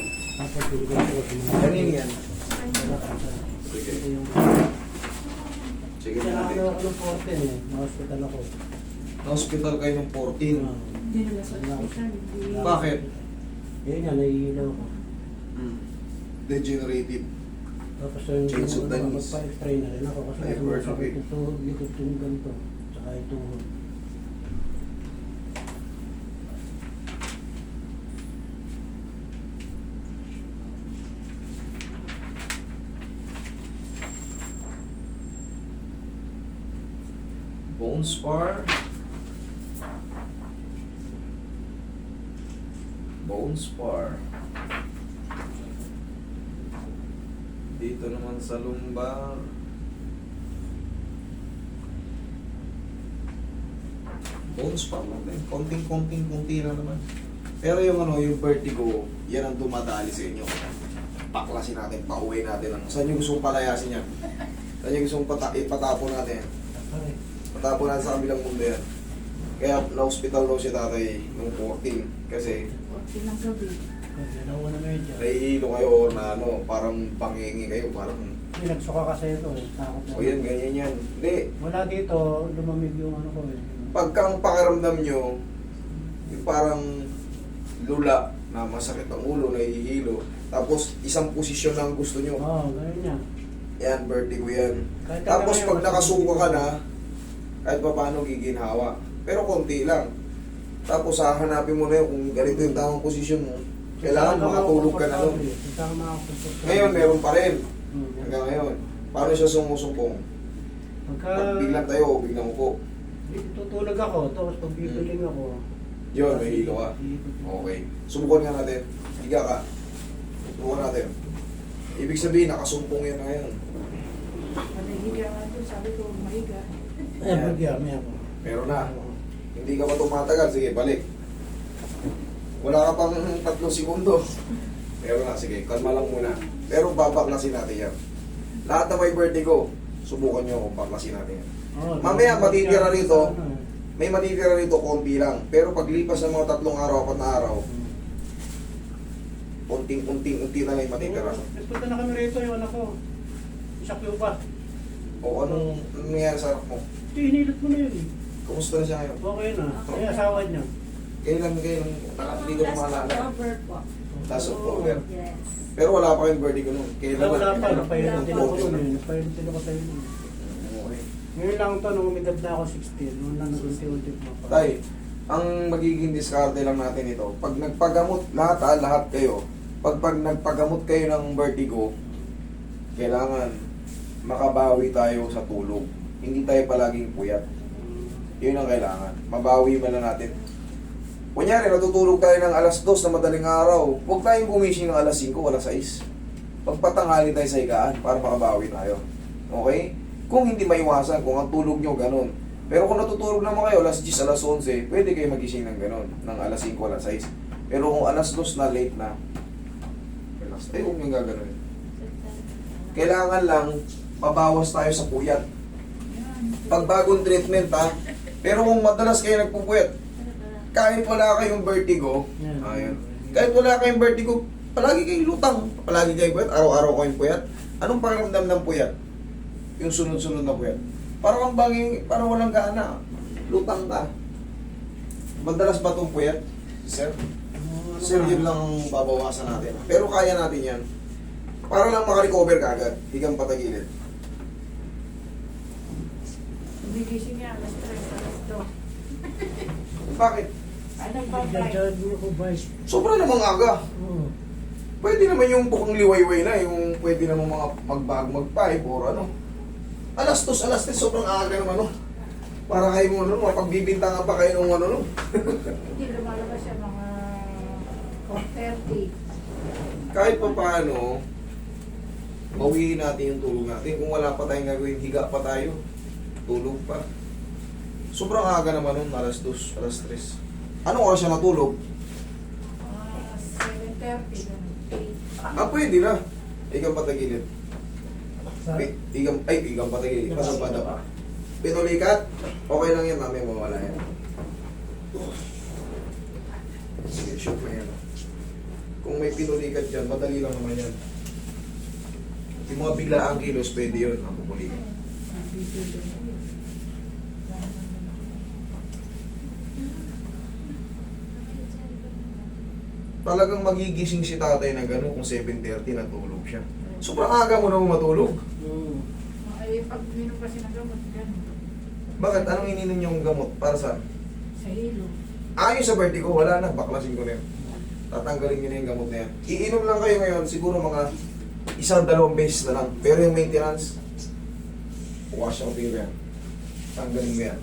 Tapos binigyan ko sa mga... Kanina yan. Sige. Ito yung... Sige Kaya natin. ako ng 14 eh. Na-hospital ako. Na-hospital kayo ng 14. Hindi naman sa hospital. Hindi. Bakit? Yun nga, nahihilo ako. Degenerative. Tapos yung Change of the knees. magpa-x-ray na rin ako kasi sumasakit ito, likod yung ganito. Tsaka itong... Bone spar. Bone spar. Dito naman sa lumbar. Bone spar lang din. Konting-konti lang naman. Pero yung ano, yung vertigo, yan ang dumadali sa inyo. Paklasin natin, pauwi natin. Saan yung gusto kong palayasin yan? Saan yung gusto kong ipatapon natin? Pare, Patapon natin sa kabilang mundo yan. Kaya na-hospital daw si tatay nung 14. Kasi Ilang gabi. dalawa na medyo. nahihilo kayo na ano, parang pangingi kayo, parang Hindi, nagsuka kasi ito eh. Takot na. o yan, ganyan yan. Hindi, Wala dito, lumamig yung ano ko eh. pagka ang pakiramdam nyo, yung parang lula na masakit ang ulo, nahihilo, tapos isang posisyon lang gusto nyo. Oo, ganyan niya. Yan, vertigo yan. Kahit Tapos kaya pag ngayon, nakasuka ka na, kahit pa paano giginhawa. Pero konti lang. Tapos hahanapin mo na yun kung ganito yung tamang posisyon mo. Kailangan makatulog ka na nun. Kailangan makatulog ka. Ngayon, meron pa rin. Hmm. Hanggang ngayon. Paano siya sumusumpong? Pagka Pag biglang tayo, biglang upo. tutulog ako, tapos pag bibiling ako. Yun, may hilo ka. Okay. Subukan nga natin. Higa ka. Subukan natin. Ibig sabihin, nakasumpong yan na yan. Panahiga nga doon, sabi ko, mahiga. Eh, bagya, may ako. Meron na. Hindi ka pa tumatagal. Sige, balik. Wala ka pang 3 segundo. Meron na. Sige, kalma lang muna. Pero babaklasin natin yan. Lahat na may vertigo, subukan nyo kung baklasin natin yan. Oo, Mamaya, matitira rito. Ano, May matitira rito, konti lang. Pero paglipas ng mga 3 araw, 4 na araw, unti na lang yung matitira. Nagpunta na kami rito yung anak ko. Sa Cuba. O anong nangyayari sa anak mo? Hinilot mo na yun eh. Kumusta na siya ngayon? Okay na. Ay, asawa niya. Kailan hindi ko na maalala. October po. Last October. Yes. Pero wala pa kayong vertigo nun. Kailan Wala pa. Napahilot din ako Okay nun na. eh. Napahilot din ako sa yun. Okay. Ngayon lang ito, nung umidad na ako 16, nung nag-unti-unti mo pa. Tay, ang magiging diskarte lang natin ito, pag nagpagamot, lahat kayo, pag nagpagamot kayo ng vertigo, kailangan makabawi tayo sa tulog. Hindi tayo palaging puyat. Yun ang kailangan. Mabawi man lang natin. Kunyari, natutulog tayo ng alas 2 na madaling araw. Huwag tayong gumising ng alas 5 o alas 6. Pagpatanghali tayo sa higaan para makabawi tayo. Okay? Kung hindi maiwasan, kung ang tulog nyo, ganun. Pero kung natutulog naman kayo, alas 10, alas 11, pwede kayo magising ng ganun, ng alas 5, alas 6. Pero kung alas 2 na, late na, relax tayo, huwag nyo gagano'n. Kailangan lang, mabawas tayo sa puyat. Pag bagong treatment ha, pero kung madalas kayo nagpupuyat, kahit wala kayong vertigo, ayun, kahit wala kayong vertigo, palagi kayong lutang, palagi kayong puyat, araw-araw kayong puyat. Anong pakiramdam ng puyat? Yung sunod-sunod na puyat. Parang parang walang gana. Lutang ka. Madalas ba itong puyat? Sir? Sir, yun lang ang babawasan natin. Pero kaya natin yan. Para lang makarecover ka agad. Higang patagilid. Hindi gising niya, alas 3, alas 2. Bakit? Anong pa-flight? Nagdadyan mo ako, Vice. Sobra namang aga. Oo. Pwede naman yung bukang liwayway na. Yung pwede naman mga mag-5 or ano. Alas 2, alas 3, sobrang aga naman ano. Para kayo mo ano, mapagbibintangan pa kayo ng ano no. Hindi lumalabas siya mga 4:30. Kahit pa paano, bawiin natin yung tulog natin. Kung wala pa tayong gagawin, higa pa tayo. Tulog pa. Sobrang aga naman nun, alas 2, alas 3. Anong oras siya natulog? 7:30. Pwede na. Igang patagilid. Sa- Igang patagilid. Pasabada pa. Pitulikat. Okay lang yan, mamaya mawala yan. Sige, shoot mo yan. Kung may pinulikat dyan, madali lang naman yan. Yung mga biglaang kilos, pwede yun, ang pupulikat. Talagang magigising si tatay na gano'n kung 7:30 natulog siya. Sobrang aga mo naman matulog. Ay, pag minom kasi ng gamot, gano'n. Bakit? Anong ininom niyong gamot? Para saan? Sa hilo. Yung sa vertigo, wala na. Baklasin ko na yun. Tatanggalin niyo na yung gamot na yan. Iinom lang kayo ngayon, siguro mga 1-2 beses na lang. Pero yung maintenance, wash out yung yan. Tanggalin mo yan.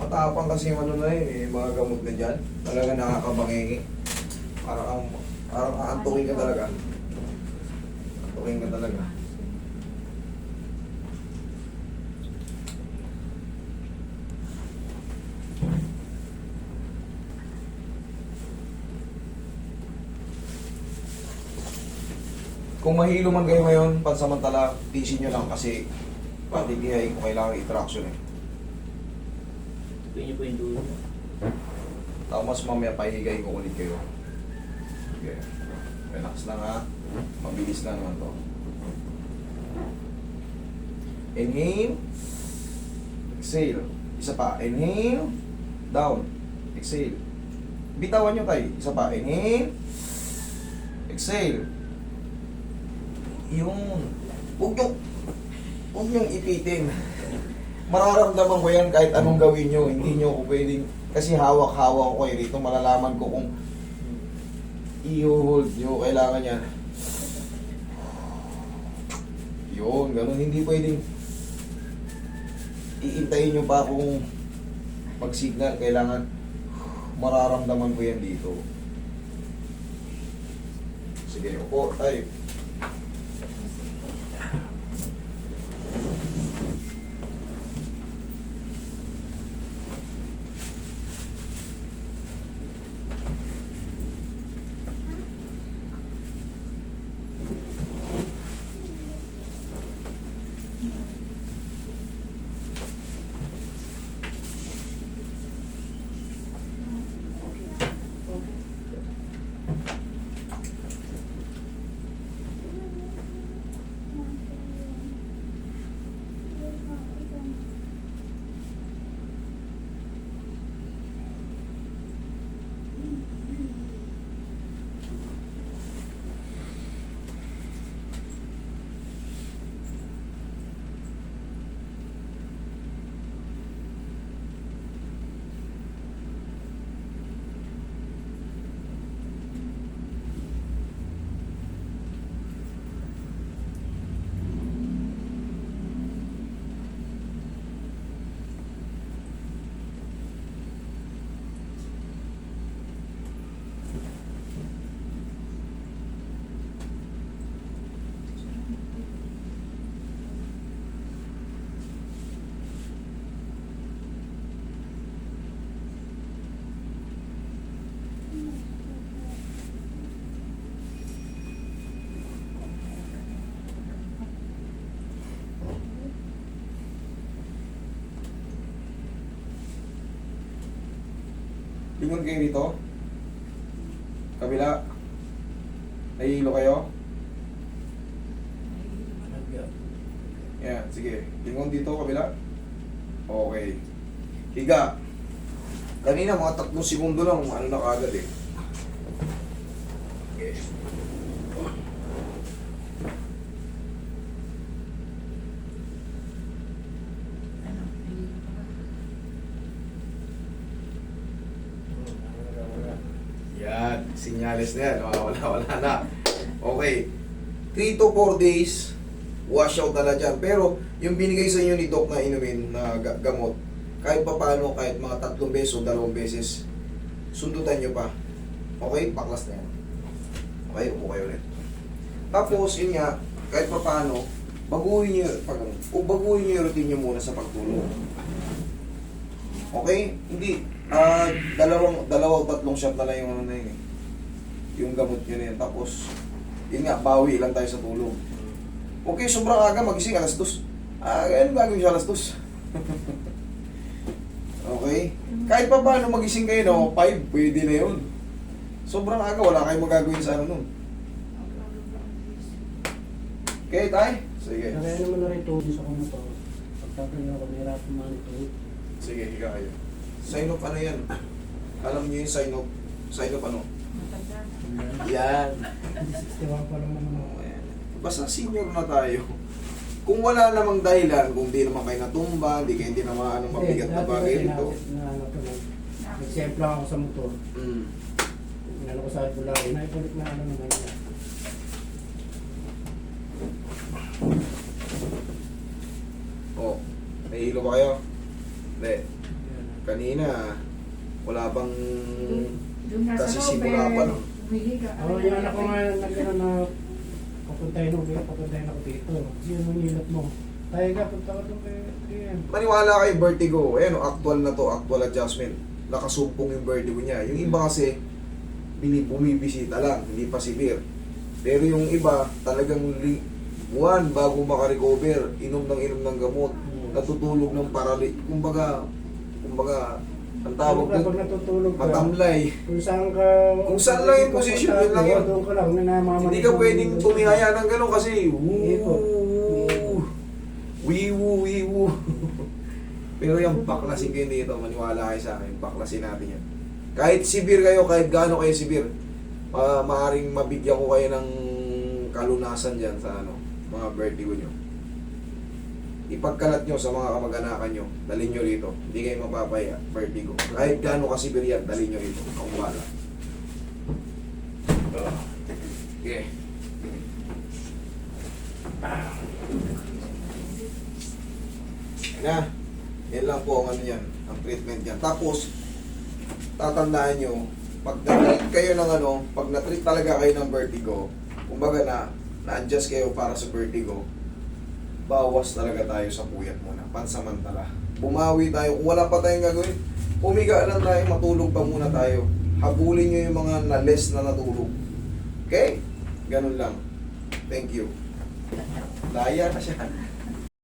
Matapang kasi yung ano na yun, mga gamot na dyan. Talaga nakakabangingi. Parang aantukin ka talaga. Aantukin ka talaga. Kung mahilo man kayo ngayon, pansamantala, tisin nyo lang kasi patigihay kung kailangan i-traction eh. Pwede niyo po yung dulo. Tapos mamaya pahigay ko ulit kayo. Okay. Relax lang ha. Mabilis lang naman to. Inhale. Exhale. Isa pa. Inhale. Down. Exhale. Bitawan nyo tayo. Isa pa. Inhale. Exhale. Yun. Huwag nyong ipitin. Mararamdaman ko yan kahit anong gawin nyo. Hindi nyo ko pwedeng, kasi hawak-hawak ko kayo rito. Malalaman ko kung i-hold nyo. Kailangan yan. Yun, ganun. Hindi pwedeng iintayin nyo pa kung pag-signal. Kailangan mararamdaman ko yan dito. Sige, upo tayo. Lingon kayo dito. Kabila. Nahihilo kayo. Yan, sige. Lingon dito, kabila. Okay. Higa. Kanina mga 3 segundo lang, ano na kagad eh. Okay. Yan, sinyalis na yan. Wala na. Okay. 3 to 4 days, wash out na dyan. Pero, yung binigay sa inyo ni Doc na inumin na gamot, kahit pa paano, kahit mga 3 beses o 2 beses, sundutan nyo pa. Okay? Baklas na yan. Okay, upo kayo ulit. Tapos, yun nga, kahit pa paano, baguhin nyo yung routine nyo muna sa pagtulog. Okay? Hindi. Dalawang tatlong shot na lang yung ano na yun eh. Yung gamot nyo na yun. Tapos, yun nga, bawi lang tayo sa tulog. Okay, sobrang aga, magising alas 2. Ano gagawin siya alas 2? Okay? Kahit pa paano magising kayo, no? 5, pwede na yun. Sobrang aga, wala kayong magagawin sa ano nun. Okay, tay? Sige. Kaya naman na rin tuhod sa kanya to. Pagtatanong ako, nahirapan man ito. Sige, higa kayo. Sign of ano yan? Alam niyo yung sign of ano? Matanda. Yan. 61 pa lang naman ako. Ayan. Basta senior na tayo. Kung wala namang dahilan, kung di naman kayo natumba, di kayo hindi naman anong mabigat na bagay rito. Nag-sempla ako sa motor. Mm. Inano ko sa Bulari, naibalik na ano naman niya. Oh, nahihilo ba kayo? Hindi. Kanina, wala bang Doon nga sa kasisimula loob, pa no? humihiga. Oo, yung anak ko nga nagkaroon na papuntahin ako dito. Yun ang hilap mo. Tayo ka, punta ka doon kay Maniwala kayo, vertigo. Ayan, actual na to, actual adjustment. Nakasumpong yung vertigo niya. Yung iba kasi, bumibisita lang, hindi pa severe. Pero yung iba, talagang buwan bago makarecover, inom ng gamot, natutulog ng parali. Kumbaga, ang tawag pag doon, natutulog ka, matamlay. kung saan lang yung position, yun lang yun. Doon ka lang, Hindi ka pwedeng tumihaya ng gano'n kasi, Ikot. wiwu. Pero yung baklasin kayo dito, maniwala kayo sa akin, baklasin natin yan. Kahit severe kayo, kahit gaano kayo severe, maaring mabigyan ko kayo ng kalunasan dyan sa mga vertigo nyo. Ipagkalat nyo sa mga kamag-anakan nyo, dalhin nyo rito. Hindi kayo mapapaya, vertigo. Kahit gaano ka severe yan, dalhin nyo rito. Akong bala. Okay. Na, yan lang po ang ano yan, ang treatment yan. Tapos, tatandaan nyo, pag na-treat kayo ng pag na-treat talaga kayo ng vertigo, kumbaga na-adjust kayo para sa vertigo, bawas talaga tayo sa puyat muna, pansamantala. Bumawi tayo, kung wala pa tayong gagawin, umiga lang tayo, matulog pa muna tayo. Habulin nyo yung mga na-less na natulog. Okay? Ganun lang. Thank you. Laya na siya.